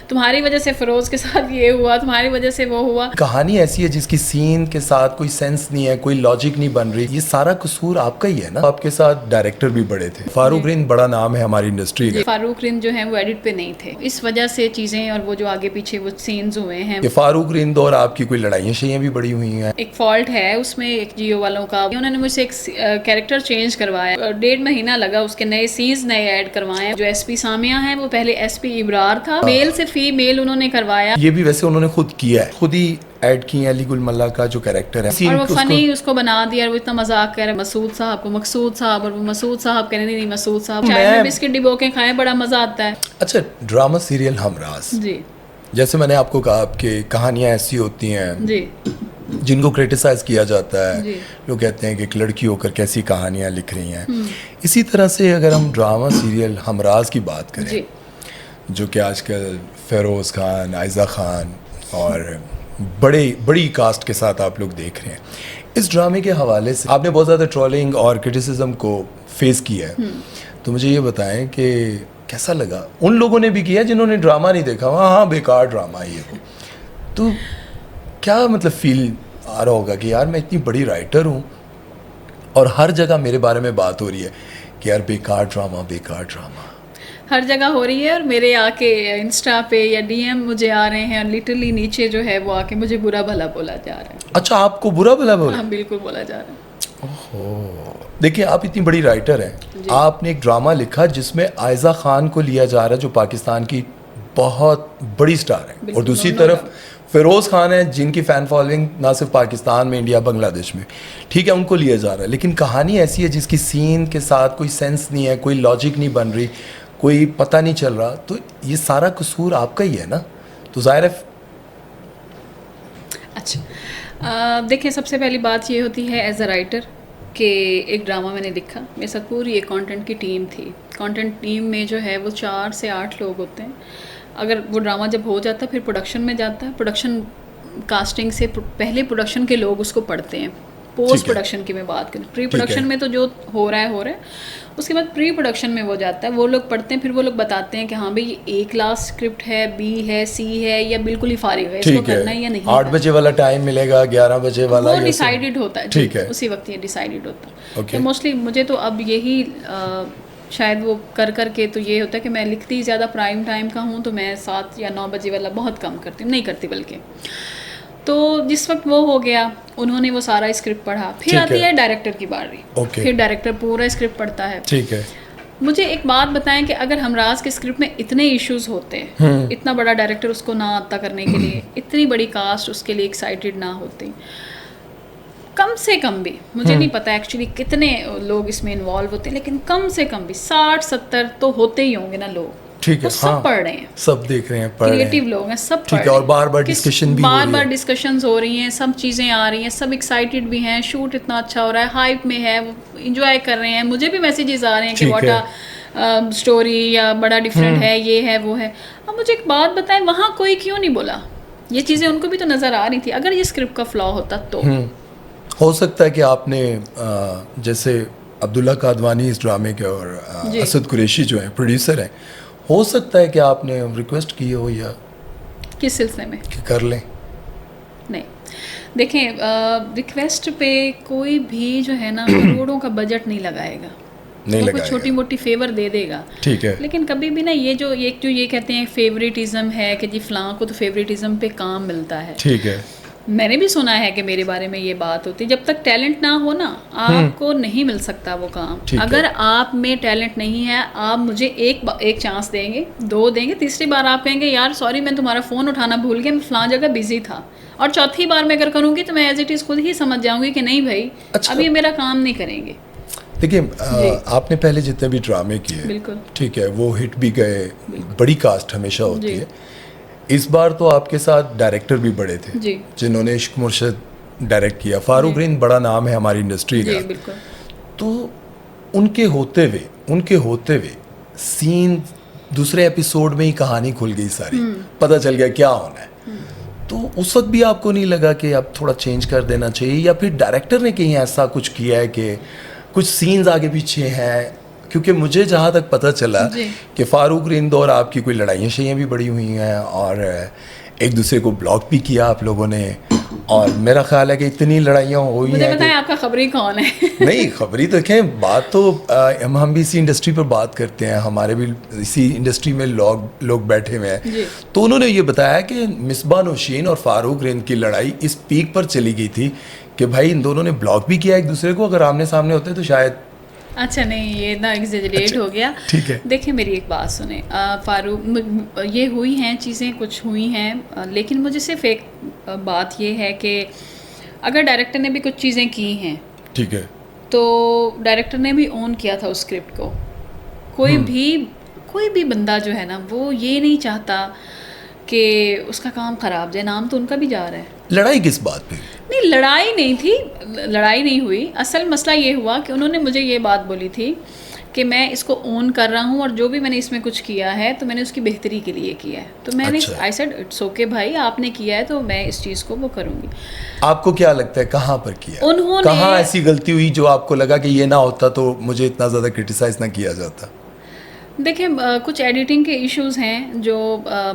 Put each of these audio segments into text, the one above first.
तुम्हारी वजह से फिरोज के साथ ये हुआ, तुम्हारी वजह से वो हुआ। कहानी ऐसी है जिसकी सीन के साथ कोई सेंस नहीं है, कोई लॉजिक नहीं बन रही, ये सारा कसूर आपका ही है ना। आपके साथ डायरेक्टर भी बड़े थे, फारूक रिंद बड़ा नाम है हमारी इंडस्ट्री का। फारूक रिंद जो है वो एडिट पे नहीं थे, इस वजह से चीजें और वो जो आगे पीछे वो सीन्स हुए हैं। ये फारूक रिंद और आपकी कोई लड़ाइयाँ शैयाँ भी बड़ी हुई हैं। एक फॉल्ट है उसमें एक जियो वालों का, उन्होंने मुझसे एक कैरेक्टर चेंज करवाया, 1.5 महीना लगा, उसके नए सीन्स नए ऐड करवाए। जो एसपी सामिया है वो पहले एसपी इब्रार था, मेल से फीमेल उन्होंने करवाया। ये भी वैसे उन्होंने खुद किया है, खुद ही ऐड की है अली गुल मल्ला का जो कैरेक्टर है, और वो फनी उसको बना दिया, और वो इतना मजाक कर रहा है मसूद साहब को मकसूद साहब, और वो मसूद साहब कहने नहीं मसूद साहब। चाय में बिस्किट डिबो के खाएं, बड़ा मजा आता है। अच्छा, ड्रामा सीरियल हमराज जी, जैसे मैंने आपको कहा आपके कहानियां ऐसी होती हैं जी, जिनको क्रिटिसाइज किया जाता है, लोग कहते हैं कि एक लड़की होकर कैसी कहानियां लिख रही हैं। इसी तरह से अगर हम ड्रामा सीरियल हमराज की बात करें, जो कि आजकल फेरोज़ खान, आयज़ा खान और बड़ी कास्ट के साथ आप लोग देख रहे हैं, इस ड्रामे के हवाले से आपने बहुत ज़्यादा ट्रोलिंग और क्रिटिसिज्म को फेस किया है। तो मुझे ये बताएं कि कैसा लगा? उन लोगों ने भी किया जिन्होंने ड्रामा नहीं देखा, हाँ बेकार ड्रामा है ये वो। तो क्या मतलब फील आ रहा होगा कि यार मैं इतनी बड़ी राइटर हूँ और हर जगह मेरे बारे में बात हो रही है कि यार बेकार ड्रामा हर जगह हो रही है। और मेरे आके इंस्टा पे या डीएम मुझे आ रहे हैं, और लिटरली नीचे जो है वो आके मुझे बुरा भला बोला जा रहा है। अच्छा, आपको बुरा भला बोला? हाँ, बिल्कुल बोला जा रहा है। ओहो, देखिए आप इतनी बड़ी राइटर हैं, आपने एक ड्रामा लिखा जिसमें आयज़ा खान को लिया जा रहा है जो पाकिस्तान की बहुत बड़ी स्टार है, और दूसरी तरफ फिरोज़ खान है जिनकी फ़ैन फॉलोइंग ना सिर्फ पाकिस्तान में, इंडिया, बांग्लादेश में, ठीक है, उनको लिया जा रहा है। लेकिन कहानी ऐसी है जिसकी सीन के साथ कोई सेंस नहीं है, कोई लॉजिक नहीं बन रही, कोई पता नहीं चल रहा, तो ये सारा कसूर आपका ही है ना। तो ज़ाहिर है। अच्छा, देखिए सबसे पहली बात ये होती है एज अ राइटर कि एक ड्रामा मैंने लिखा, मेरे साथ पूरी एक कंटेंट की टीम थी। कंटेंट टीम में जो है वो 4 से 8 लोग होते हैं। अगर वो ड्रामा जब हो जाता है फिर प्रोडक्शन में जाता है, प्रोडक्शन कास्टिंग से पहले प्रोडक्शन के लोग उसको पढ़ते हैं। पोस्ट प्रोडक्शन की मैं बात करूँ, प्री प्रोडक्शन में तो जो हो रहा है, उसके बाद प्री प्रोडक्शन में वो जाता है, वो लोग पढ़ते हैं, फिर वो लोग बताते हैं कि हाँ भाई ये A क्लास स्क्रिप्ट है, B है, C है, या बिल्कुल ही फारिग है, इसको करना है या नहीं। 8 बजे वाला टाइम मिलेगा, 11 बजे वाला, वो डिसाइडेड होता है। ठीक है, उसी वक्त ये डिसाइडेड होता है। तो मोस्टली मुझे तो अब यही शायद वो कर के तो ये होता है कि मैं लिखती ज़्यादा प्राइम टाइम का हूँ, तो मैं 7 या 9 बजे वाला बहुत कम करती हूँ, नहीं करती बल्कि। तो जिस वक्त वो हो गया, उन्होंने वो सारा स्क्रिप्ट पढ़ा, फिर आती है डायरेक्टर की बारी। फिर डायरेक्टर पूरा स्क्रिप्ट पढ़ता है। ठीक है। मुझे एक बात बताएं कि अगर हमराज के स्क्रिप्ट में इतने इश्यूज होते हैं, इतना बड़ा डायरेक्टर उसको ना आता करने के लिए, इतनी बड़ी कास्ट उसके लिए एक्साइटेड ना होती, कम से कम भी, मुझे नहीं पता एक्चुअली कितने लोग इसमें इन्वॉल्व होते हैं, लेकिन कम से कम भी 60-70 तो होते ही होंगे ना लोग। ठीक है, सब पढ़ रहे हैं, सब देख रहे हैं, क्रिएटिव लोग हैं, सब ठीक है, और बार-बार डिस्कशन भी बार-बार डिस्कशंस हो रही हैं, सब चीज़ें आ रही हैं, सब एक्साइटेड भी हैं, शूट इतना अच्छा हो रहा है, हाइप में है, एंजॉय कर रहे हैं। मुझे भी मैसेजेस आ रहे हैं कि व्हाट स्टोरी या बड़ा डिफरेंट है, ये है वो है। अब मुझे एक बात बताएं, वहाँ कोई क्यों नहीं बोला? ये चीज़ें उनको भी तो नज़र आ रही थी। अगर ये स्क्रिप्ट का फ्लॉ होता तो हो सकता है कि आपने जैसे अब्दुल्ला कादवानी इस ड्रामे के और असद कुरैशी जो हैं प्रोड्यूसर हैं, हो सकता है कि आपने रिक्वेस्ट की हो या किस सिलसिले में कि कर लें? नहीं, देखें, रिक्वेस्ट पे कोई भी जो है ना करोड़ों का बजट नहीं लगाएगा, नहीं तो कुछ छोटी मोटी फेवर दे देगा, ठीक है। लेकिन कभी भी ना ये जो ये कहते हैं फेवरेटिज्म है कि जी फलां को तो फेवरेटिज्म पे काम मिलता है, ठीक है। मैंने भी सुना है कि मेरे बारे में ये बात होती है। जब तक टैलेंट ना हो ना, आपको नहीं मिल सकता वो काम। अगर आप में टैलेंट नहीं है, आप मुझे एक चांस देंगे, 2 देंगे, तीसरी बार आप कहेंगे यार सॉरी मैं तुम्हारा फ़ोन उठाना भूल गया, मैं फलां जगह बिजी था, और चौथी बार मैं अगर करूँगी तो मैं एज इट इज़ खुद ही समझ जाऊँगी कि नहीं भाई, अब ये मेरा काम नहीं करेंगे। देखिए, आपने पहले जितने भी ड्रामे किए, बिल्कुल ठीक है, वो हिट भी गए, बड़ी कास्ट हमेशा होती है। इस बार तो आपके साथ डायरेक्टर भी बड़े थे जिन्होंने इश्क मुर्शद डायरेक्ट किया, फारूक रिंद बड़ा नाम है हमारी इंडस्ट्री का। तो उनके होते हुए सीन दूसरे एपिसोड में ही कहानी खुल गई सारी, पता चल गया क्या होना है। तो उस वक्त भी आपको नहीं लगा कि अब थोड़ा चेंज कर देना चाहिए, या फिर डायरेक्टर ने कहीं ऐसा कुछ किया है कि कुछ सीन्स आगे पीछे हैं, क्योंकि मुझे जहाँ तक पता चला कि फारूक रिंद और आपकी कोई लड़ाइयाँ शाइयाँ भी बड़ी हुई हैं और एक दूसरे को ब्लॉक भी किया आप लोगों ने, और मेरा ख्याल है कि इतनी लड़ाइयाँ हुई हैं। मुझे बताएं आपका खबरी कौन है? नहीं, खबरी तो देखें, बात तो हम भी इसी इंडस्ट्री पर बात करते हैं, हमारे भी इसी इंडस्ट्री में लोग बैठे हुए हैं। तो उन्होंने ये बताया कि मिसबा नौशीन और फारूक रिंद की लड़ाई इस पीक पर चली गई थी कि भाई इन दोनों ने ब्लॉक भी किया एक दूसरे को, अगर आमने सामने होते तो शायद। अच्छा नहीं, ये ना एग्जेजरेट हो गया। ठीक है, देखिए मेरी एक बात सुने, फारूक ये हुई हैं चीज़ें, कुछ हुई हैं, लेकिन मुझे सिर्फ एक बात ये है कि अगर डायरेक्टर ने भी कुछ चीज़ें की हैं, ठीक है, तो डायरेक्टर ने भी ओन किया था उस स्क्रिप्ट को। कोई भी बंदा जो है ना वो ये नहीं चाहता कि उसका काम ख़राब जाए, नाम तो उनका भी जा रहा है। लड़ाई किस बात पे? नहीं, लड़ाई नहीं थी, लड़ाई नहीं हुई। असल मसला ये हुआ कि उन्होंने मुझे ये बात बोली थी कि मैं इसको ओन कर रहा हूँ और जो भी मैंने इसमें कुछ किया है तो मैंने उसकी बेहतरी के लिए किया है। तो मैंने आई सेड इट्स ओके भाई, आपने किया है तो मैं इस चीज़ को वो करूँगी। आपको क्या लगता है कहाँ पर किया? उन्होंने कहाँ ऐसी गलती हुई जो आपको लगा कि ये ना होता तो मुझे इतना ज़्यादा क्रिटिसाइज़ ना किया जाता? देखिए कुछ एडिटिंग के इश्यूज़ हैं जो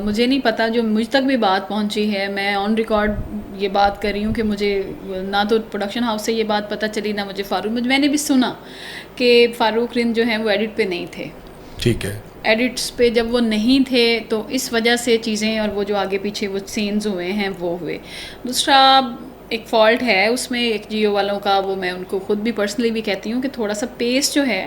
मुझे नहीं पता, जो मुझ तक भी बात पहुंची है। मैं ऑन रिकॉर्ड ये बात कर रही हूँ कि मुझे ना तो प्रोडक्शन हाउस से ये बात पता चली, ना मुझे मैंने भी सुना कि फारूक रिंद जो हैं वो एडिट पे नहीं थे। ठीक है, एडिट्स पे जब वो नहीं थे तो इस वजह से चीज़ें और वो जो आगे पीछे वो सीन्स हुए हैं वो हुए। दूसरा एक फॉल्ट है उसमें एक जियो वालों का, वो मैं उनको खुद भी पर्सनली भी कहती हूँ कि थोड़ा सा पेस जो है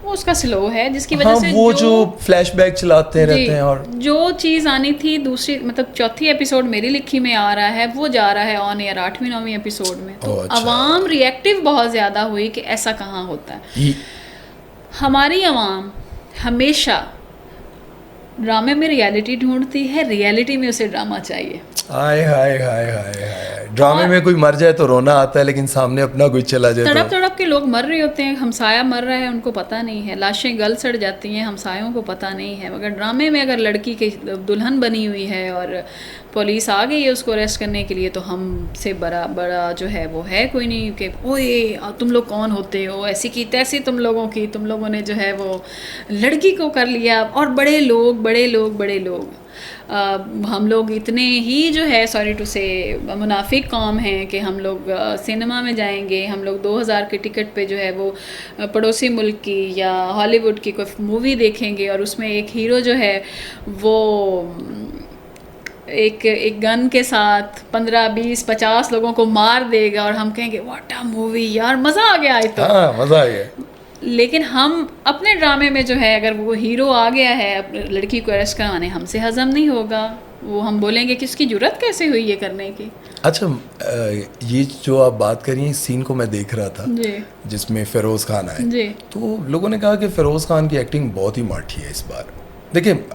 वो उसका स्लो है, जिसकी वजह से वो जो फ्लैशबैक चलाते रहते हैं और जो चीज़ आनी थी दूसरी, मतलब चौथी एपिसोड मेरी लिखी में आ रहा है वो जा रहा है ऑन एयर 8वीं-9वीं एपिसोड में। तो आवाम रिएक्टिव बहुत ज़्यादा हुई कि ऐसा कहाँ होता है। हमारी आवाम हमेशा ड्रामे में रियलिटी ढूंढती है, रियलिटी में उसे ड्रामा चाहिए। हाय हाय हाय हाय हाय, ड्रामे में कोई मर जाए तो रोना आता है, लेकिन सामने अपना कोई चला जाए तड़प तड़प के लोग मर रहे होते हैं, हमसाया मर रहा है उनको पता नहीं है, लाशें गल सड़ जाती हैं हमसायों को पता नहीं है। मगर ड्रामे में अगर लड़की की दुल्हन बनी हुई है और पुलिस आ गई है उसको अरेस्ट करने के लिए, तो हमसे बड़ा जो है वो है कोई नहीं कि ओए तुम लोग कौन होते हो, ऐसी की तैसी तुम लोगों ने जो है वो लड़की को कर लिया। और बड़े लोग हम लोग इतने ही जो है सॉरी टू से मुनाफिक कौम हैं कि हम लोग सिनेमा में जाएंगे, हम लोग 2000 के टिकट पे जो है वो पड़ोसी मुल्क की या हॉलीवुड की कोई मूवी देखेंगे और उसमें एक हीरो जो है वो एक गन के साथ 15, 20, 50 लोगों को मार देगा और हम कहेंगे व्हाट अ मूवी यार, मज़ा आ गया। तो मज़ा आ गया। लेकिन हम अपने ड्रामे में जो है अगर वो हीरो आ गया है लड़की को अरेस्ट करवाने, हमसे हजम नहीं होगा, वो हम बोलेंगे कि इसकी जुर्रत कैसे हुई ये करने की। अच्छा, ये जो आप बात करिए इस सीन को मैं देख रहा था जिसमें फिरोज़ खान आए, तो लोगों ने कहा कि फिरोज़ खान की एक्टिंग बहुत ही माठी है इस बार। देखिए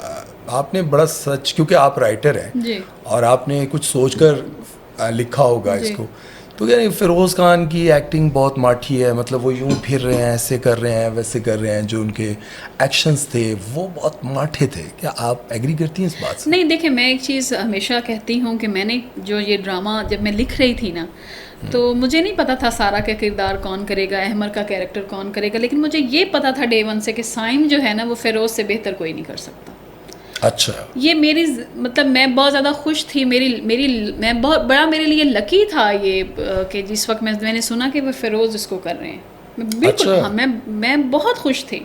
आपने बड़ा सच, क्योंकि आप राइटर हैं और आपने कुछ सोचकर लिखा होगा इसको, तो यानी फिरोज़ खान की एक्टिंग बहुत माठी है, मतलब वो यूं फिर रहे हैं, ऐसे कर रहे हैं, वैसे कर रहे हैं, जो उनके एक्शंस थे वो बहुत माठे थे। क्या आप एग्री करती हैं इस बात से? नहीं, देखिए मैं एक चीज़ हमेशा कहती हूँ कि मैंने जो ये ड्रामा जब मैं लिख रही थी ना, तो मुझे नहीं पता था सारा का किरदार कौन करेगा, अहमर का कैरेक्टर कौन करेगा, लेकिन मुझे ये पता था डे वन से कि साइम जो है ना वो फिरोज़ से बेहतर कोई नहीं कर सकता। अच्छा, ये मेरी मतलब मैं बहुत ज़्यादा खुश थी, मैं बहुत बड़ा मेरे लिए लकी था ये कि जिस वक्त मैंने सुना कि वो फिरोज़ इसको कर रहे हैं, मैं बिल्कुल हाँ, मैं बहुत खुश थी।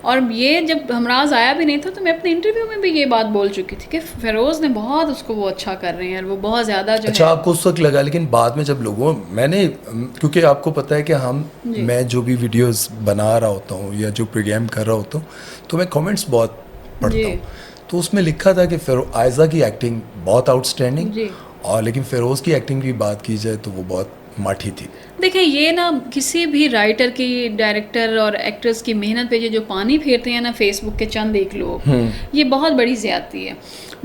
और ये जब हमराज आया भी नहीं था तो मैं अपने इंटरव्यू में भी ये बात बोल चुकी थी कि फिरोज़ ने बहुत उसको वो अच्छा कर रहे हैं और वो बहुत ज़्यादा जो अच्छा आपको उस वक्त लगा, लेकिन बाद में जब मैंने, क्योंकि आपको पता है कि मैं जो भी वीडियोस बना रहा होता हूँ या जो प्रोग्राम कर रहा होता हूँ तो मैं कमेंट्स बहुत पढ़ता हूँ, तो उसमें लिखा था कि आयज़ा की एक्टिंग बहुत आउटस्टैंडिंग, और लेकिन फिरोज़ की एक्टिंग की बात की जाए तो वो बहुत माठी थी। देखिए ये ना किसी भी राइटर की, डायरेक्टर और एक्ट्रेस की मेहनत पे जो पानी फेरते हैं ना फेसबुक के चंद एक लोग, ये बहुत बड़ी ज़्यादती है।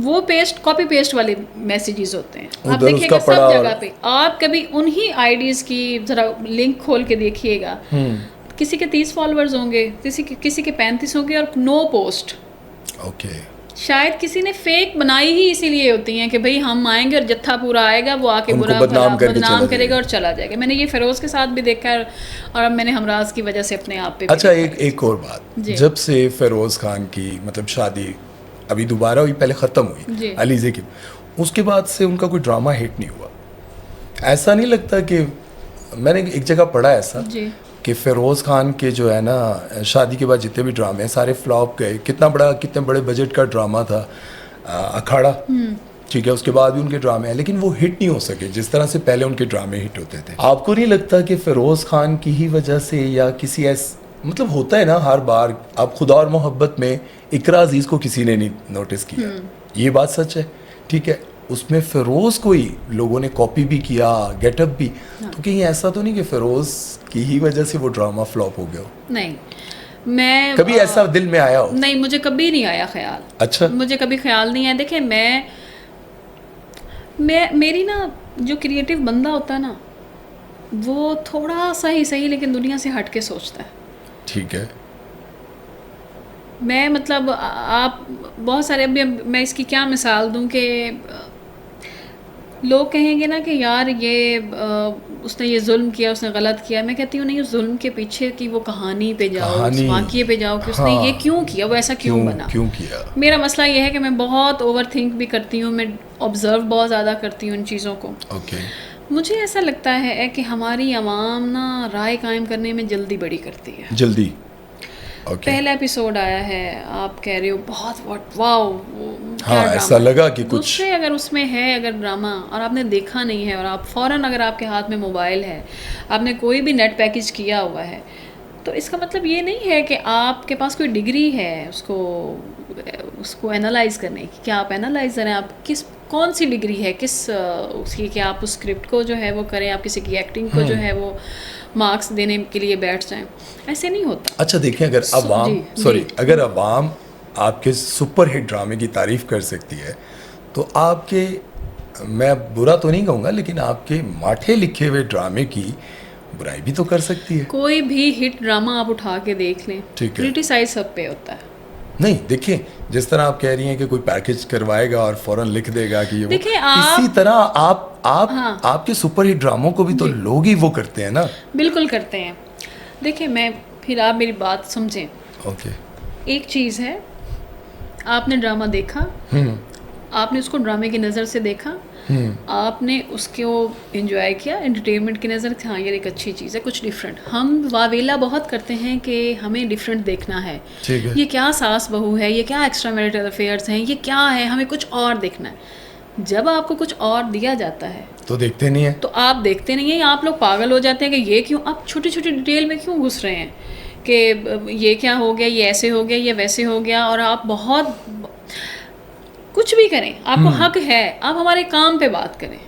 वो कॉपी पेस्ट वाले मैसेजेस होते हैं, आप देखिएगा सब जगह पे। आप कभी उन्हीं आईडीज़ की ज़रा लिंक खोल के देखिएगा, किसी के 30 फॉलोअर्स होंगे, किसी के 35 होंगे और नो पोस्ट। ओके, शायद किसी ने फेक बनाई ही इसीलिए होती हैं कि भाई हम आएंगे और जत्था पूरा आएगा, वो आके उनको बुरा बदनाम करेगा और चला जाएगा। मैंने ये फिरोज के साथ भी देखा है और अब मैंने हमराज की वजह से अपने आप पे। अच्छा, एक और बात, जब से फिरोज खान की मतलब शादी अभी दोबारा हुई, पहले ख़त्म हुई अलीज़े की, उसके बाद से उनका कोई ड्रामा हिट नहीं हुआ। ऐसा नहीं लगता कि मैंने एक जगह पढ़ा ऐसा कि फिरोज़ खान के जो है ना शादी के बाद जितने भी ड्रामे हैं सारे फ्लॉप गए। कितने बड़े बजट का ड्रामा था अखाड़ा, ठीक है, उसके बाद भी उनके ड्रामे हैं, लेकिन वो हिट नहीं हो सके जिस तरह से पहले उनके ड्रामे हिट होते थे। आपको नहीं लगता कि फिरोज़ खान की ही वजह से या किसी मतलब होता है ना हर बार, आप खुदा और मोहब्बत में इकरा अजीज़ को किसी ने नहीं नोटिस किया, ये बात सच है, ठीक है, उसमें फिरोज़ को ही लोगों ने कॉपी भी किया, गेटअप भी, तो कहीं ऐसा तो नहीं कि फिरोज़ की ही वजह से वो ड्रामा फ्लॉप हो गया हो? नहीं, मैं कभी ऐसा दिल में आया हो? नहीं, मुझे कभी नहीं आया ख्याल। अच्छा, मुझे कभी ख्याल नहीं आया। देखिए मेरी ना जो क्रिएटिव बंदा होता है ना, वो थोड़ा सा ही सही लेकिन दुनिया से हट के सोचता है, ठीक है। मैं मतलब आप बहुत सारे, अभी मैं इसकी क्या मिसाल दूं कि लोग कहेंगे ना कि यार ये उसने ये जुल्म किया, उसने गलत किया। मैं कहती हूँ नहीं, उस जुल्म के पीछे की वो कहानी पे जाओ, उस वाक़ये पे जाओ कि उसने ये क्यों किया, वो ऐसा क्यों बना, क्यों किया। मेरा मसला ये है कि मैं बहुत ओवर थिंक भी करती हूँ, मैं ऑब्ज़र्व बहुत ज़्यादा करती हूँ इन चीज़ों को। मुझे ऐसा लगता है कि हमारी आवाम ना राय कायम करने में जल्दी बड़ी करती है, जल्दी। पहला एपिसोड आया है, आप कह रहे हो बहुत वाओ, हाँ, ऐसा लगा कि कुछ दूसरे अगर उसमें है अगर ड्रामा और आपने देखा नहीं है और आप फ़ौरन अगर आपके हाथ में मोबाइल है, आपने कोई भी नेट पैकेज किया हुआ है, तो इसका मतलब ये नहीं है कि आपके पास कोई डिग्री है उसको एनालाइज करने की। क्या आप एनालाइजर हैं? आप कौन सी डिग्री है उसकी कि आप उस स्क्रिप्ट को जो है वो करें, आप किसी की एक्टिंग को जो है वो मार्क्स देने के लिए बैठ जाएं? ऐसे नहीं होता। अच्छा देखें, अगर अवाम आपके सुपर हिट ड्रामे की तारीफ़ कर सकती है, तो आपके, मैं बुरा तो नहीं कहूँगा, लेकिन आपके माठे लिखे हुए ड्रामे की बुराई भी तो कर सकती है। कोई भी हिट ड्रामा आप उठा के देख लें, क्रिटिसाइज सब पे होता है। नहीं, देखिए जिस तरह आप कह रही हैं कि कोई पैकेज करवाएगा और फौरन लिख देगा कि ये इसी तरह आपके सुपर हिट ड्रामों को भी तो लोग ही वो करते हैं ना। बिल्कुल करते हैं। देखिए फिर आप मेरी बात समझें। एक चीज़ है, आपने ड्रामा देखा, आपने उसको ड्रामे की नज़र से देखा, आपने उसको एंजॉय किया एंटरटेनमेंट की नज़र से, हाँ यार एक अच्छी चीज़ है, कुछ डिफरेंट। हम वावेला बहुत करते हैं कि हमें डिफरेंट देखना है, ये क्या सास बहू है, ये क्या एक्स्ट्रा मैरिटल अफेयर्स हैं, ये क्या है, हमें कुछ और देखना है। जब आपको कुछ और दिया जाता है तो देखते नहीं है, तो आप देखते नहीं हैं, आप लोग पागल हो जाते हैं कि ये क्यों, आप छोटी छोटी डिटेल में क्यों घुस रहे हैं कि ये क्या हो गया, ये ऐसे हो गया, ये वैसे हो गया। और आप बहुत कुछ भी करें, आपको हक है, आप हमारे काम पे बात करें,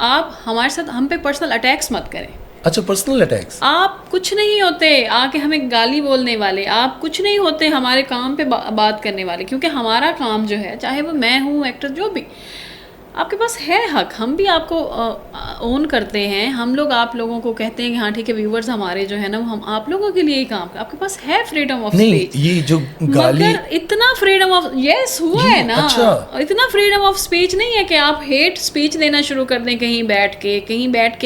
आप हमारे साथ हम पे पर्सनल अटैक्स मत करें। अच्छा, पर्सनल अटैक्स? आप कुछ नहीं होते आके हमें गाली बोलने वाले, आप कुछ नहीं होते हमारे काम पे बात करने वाले, क्योंकि हमारा काम जो है, चाहे वो मैं हूँ, एक्टर, जो भी, आपके पास है हक, हम भी आपको ओन करते हैं। हम लोग आप लोगों को कहते हैं कि हाँ ठीक है, व्यूवर्स हमारे जो है ना, हम आप लोगों के लिए ही काम, आपके पास है फ्रीडम ऑफ स्पीच। ये जो गाली, मगर इतना फ्रीडम ऑफ हुआ है ना, अच्छा। इतना फ्रीडम ऑफ स्पीच नहीं है कि आप हेट स्पीच देना शुरू कर दें कहीं बैठ के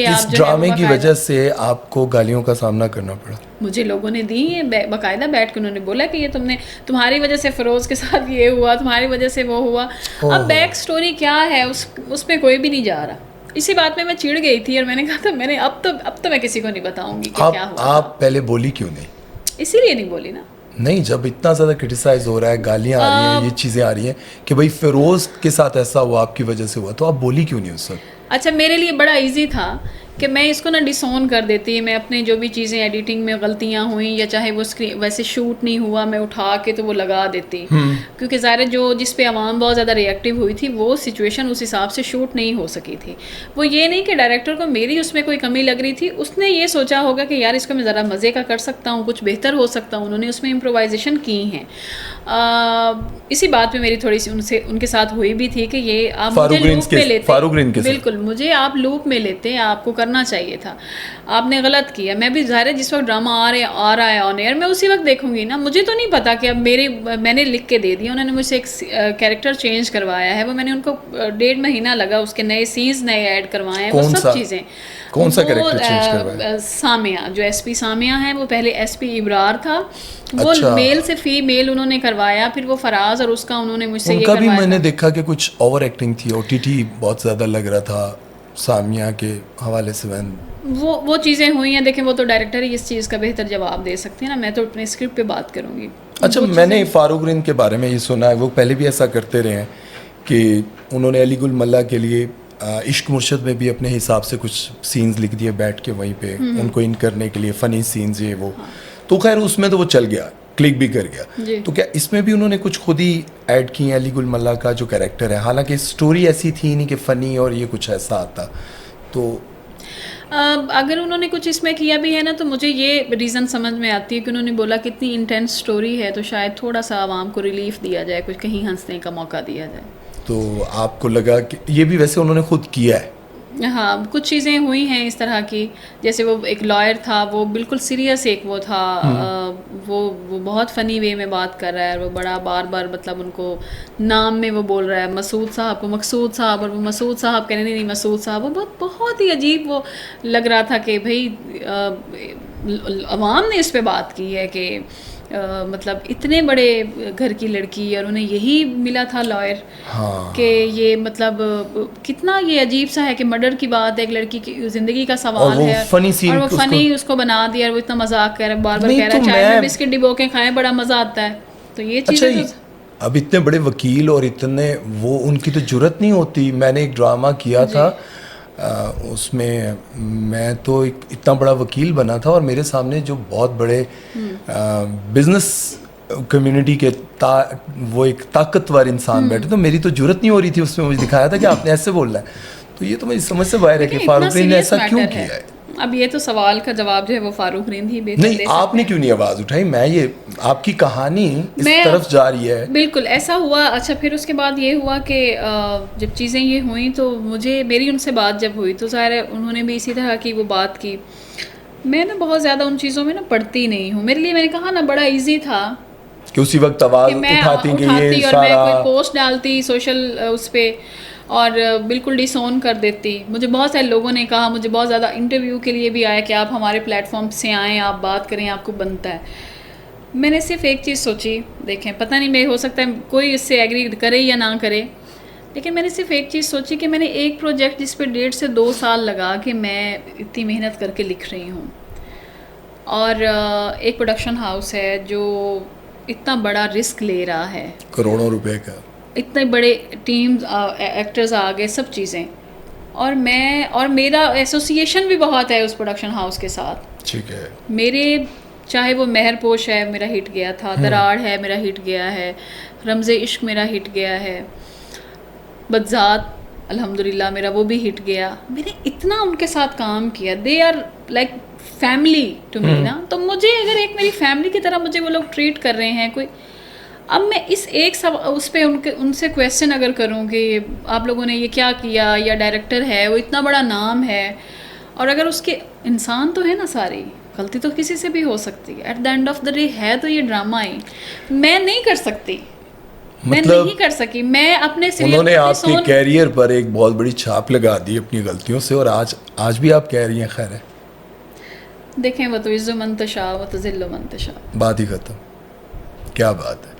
इस आप ड्रामे की वजह से आपको गालियों का सामना करना पड़ा। मुझे लोगों ने दी है, बाकायदा बैठ के उन्होंने बोला कि ये तुम्हारी वजह से फिरोज़ के साथ ये हुआ, तुम्हारी वजह से वो हुआ। अब बैक स्टोरी क्या है उसमें कोई भी नहीं जा रहा। इसी बात में मैं चिढ़ गई थी और मैंने कहा था मैंने अब तो मैं किसी को नहीं बताऊंगी कि क्या हुआ। आप पहले बोली क्यों नहीं? इसीलिए नहीं बोली ना। नहीं, जब इतना ज़्यादा क्रिटिसाइज हो रहा है, गालियाँ आ रही हैं, ये चीज़ें आ रही हैं कि भाई फिरोज़ के साथ ऐसा हुआ, आपकी वजह से हुआ, तो आप बोली क्यों नहीं उस वक्त? अच्छा, मेरे लिए बड़ा इजी था कि मैं इसको ना डिसोन कर देती, मैं अपने जो भी चीज़ें एडिटिंग में गलतियाँ हुई या चाहे वो वैसे शूट नहीं हुआ, मैं उठा के तो वो लगा देती, क्योंकि ज़ाहिर जिस पे आवाम बहुत ज़्यादा रिएक्टिव हुई थी, वो सिचुएशन उस हिसाब से शूट नहीं हो सकी थी। वो ये नहीं कि डायरेक्टर को मेरी उसमें कोई कमी लग रही थी, उसने ये सोचा होगा कि यार इसको मैं ज़रा मज़े का कर सकता हूँ, कुछ बेहतर हो सकता हूँ, उन्होंने उसमें इम्प्रोवाइजेशन की हैं। इसी बात पे मेरी थोड़ी सी उनके साथ हुई भी थी कि ये आप मुझे लूप में लेते, बिल्कुल मुझे आप लूप में लेते, आपको करना करना चाहिए था, आपने गलत किया। मैं भी ज़ाहिर है जिस वक्त ड्रामा आ रहा है ऑन एयर, मैं उसी वक्त देखूंगी ना। मुझे तो नहीं पता कि अब मैंने लिख के दे दिया, उन्होंने मुझसे एक कैरेक्टर चेंज करवाया है, वो मैंने उनको 1.5 महीना लगा, उसके नए सीन्स नए ऐड करवाए हैं, वो सब चीज़ें। कौन सा कैरेक्टर चेंज करवाया? सामिया, जो एसपी सामिया है, वो पहले एसपी इब्रार था, वो अच्छा। मेल से फीमेल उन्होंने करवाया, फिर वो फराज और उसका उन्होंने मुझसे उनका भी मैंने देखा कि कुछ ओवर एक्टिंग थी, ओटीटी बहुत ज़्यादा लग रहा था सामिया के हवाले से। वो चीज़ें हुई हैं। देखें, वो तो डायरेक्टर ही इस चीज़ का बेहतर जवाब दे सकते हैं ना, मैं तो अपने स्क्रिप्ट पे बात करूँगी। अच्छा, मैंने फारूक रिंद के बारे में ये सुना है, वो पहले भी ऐसा करते रहे हैं कि उन्होंने अली गुल मल्ला के लिए इश्क मुर्शद में भी अपने हिसाब से कुछ सीन्स लिख दिए बैठ के वहीं पे उनको इन करने के लिए, फ़नी सीन्स ये वो। तो खैर उसमें तो वो चल गया, क्लिक भी कर गया। तो क्या इसमें भी उन्होंने कुछ खुद ही ऐड किए अली गुल मल्ला का जो कैरेक्टर है? हालांकि स्टोरी ऐसी थी नहीं कि फ़नी और ये कुछ ऐसा आता। तो अगर उन्होंने कुछ इसमें किया भी है ना, तो मुझे ये रीज़न समझ में आती है कि उन्होंने बोला कि इतनी इंटेंस स्टोरी है तो शायद थोड़ा सा आवाम को रिलीफ दिया जाए, कुछ कहीं हंसने का मौका दिया जाए। तो आपको लगा कि ये भी वैसे उन्होंने खुद किया है? हाँ, कुछ चीज़ें हुई हैं इस तरह की, जैसे वो एक लॉयर था, वो बिल्कुल सीरियस एक वो था, वो बहुत फ़नी वे में बात कर रहा है, और वो बड़ा बार बार मतलब उनको नाम में वो बोल रहा है मसूद साहब को मकसूद साहब, और वो मसूद साहब कहने नहीं मसूद साहब। वो बहुत ही अजीब वो लग रहा था कि भाई अवाम ने इस पे बात की है कि मतलब इतने बड़े घर की लड़की और उन्हें यही मिला था लॉयर। हाँ। कि ये मतलब कितना ये अजीब सा है कि मर्डर की बात है, एक लड़की की ज़िंदगी का सवाल है, और वो फ़नी उसको बना दिया, और वो इतना मजाक कर रहा है, बार बार कह रहा है चाय में बिस्किट डिबो के खाएं, बड़ा मज़ा आता है। तो ये चीज़ें अच्छा, अब इतने बड़े वकील और इतने वो, उनकी तो जुर्रत नहीं होती। मैंने एक ड्रामा किया था, उसमें मैं तो इतना बड़ा वकील बना था और मेरे सामने जो बहुत बड़े बिजनेस कम्युनिटी के वो एक ताकतवर इंसान बैठे, तो मेरी तो जुर्रत नहीं हो रही थी उसमें मुझे दिखाया था कि आपने ऐसे बोलना है। तो ये तो मेरी समझ से बाहर है कि फारूक रिंद ने ऐसा क्यों किया है। अब ये तो सवाल का जवाब जो है वो फारूक रिंद ही बेहतर नहीं, आपने क्यों नहीं आवाज़ उठाई? मैं ये आपकी कहानी इस तरफ जा रही है। बिल्कुल ऐसा हुआ। अच्छा, फिर उसके बाद ये हुआ कि जब चीज़ें ये हुई तो मेरी उनसे बात जब हुई तो ज़ाहिर है उन्होंने भी इसी तरह की वो बात की। मैं ना बहुत ज़्यादा उन चीज़ों में ना पढ़ती नहीं हूँ। मेरे लिए, मैंने कहा ना, बड़ा ईजी था कि उसी वक्त आवाज़ उठाती कि ये और मैं कोई पोस्ट डालती सोशल उस पर और बिल्कुल डिसोन कर देती। मुझे बहुत सारे लोगों ने कहा, मुझे बहुत ज़्यादा इंटरव्यू के लिए भी आया कि आप हमारे प्लेटफॉर्म से आएँ, आप बात करें, आपको बनता है। मैंने सिर्फ एक चीज़ सोची, देखें पता नहीं मैं, हो सकता है कोई इससे एग्री करे या ना करे, लेकिन मैंने सिर्फ एक चीज़ सोची कि मैंने एक प्रोजेक्ट जिस पर 1.5 से 2 साल लगा कि मैं इतनी मेहनत करके लिख रही हूँ, और एक प्रोडक्शन हाउस है जो इतना बड़ा रिस्क ले रहा है, करोड़ों रुपए का, इतने बड़े टीम एक्टर्स आ गए, सब चीज़ें, और मेरा एसोसिएशन भी बहुत है उस प्रोडक्शन हाउस के साथ। ठीक है। मेरे चाहे वो मेहरपोश है, मेरा हिट गया था, दराड़ है, मेरा हिट गया है, रमज़े इश्क मेरा हिट गया है, बदजात अल्हम्दुलिल्लाह मेरा वो भी हिट गया। मैंने इतना उनके साथ काम किया, they are like family to me ना। तो मुझे अगर एक मेरी फैमिली की तरह मुझे वो लोग ट्रीट कर रहे हैं, कोई, अब मैं इस एक सब उस पर उनसे क्वेश्चन अगर करूँ कि आप लोगों ने ये क्या किया, या डायरेक्टर है वो इतना बड़ा नाम है, और अगर उसके इंसान तो है ना, सारी गलती तो किसी से भी हो सकती है, at the end of the day है तो ये ड्रामा ही, मैं नहीं कर सकती, मैं नहीं कर सकी। मैं अपने उन्होंने आपके कैरियर पर एक बहुत बड़ी छाप लगा दी अपनी गलतियों से, और आज भी आप कह रही हैं खैर है। देखें, वो तो इज़्ज़ु मन तशा व तुज़िल्लु मन तशा, बात ही खत्म। क्या बात है।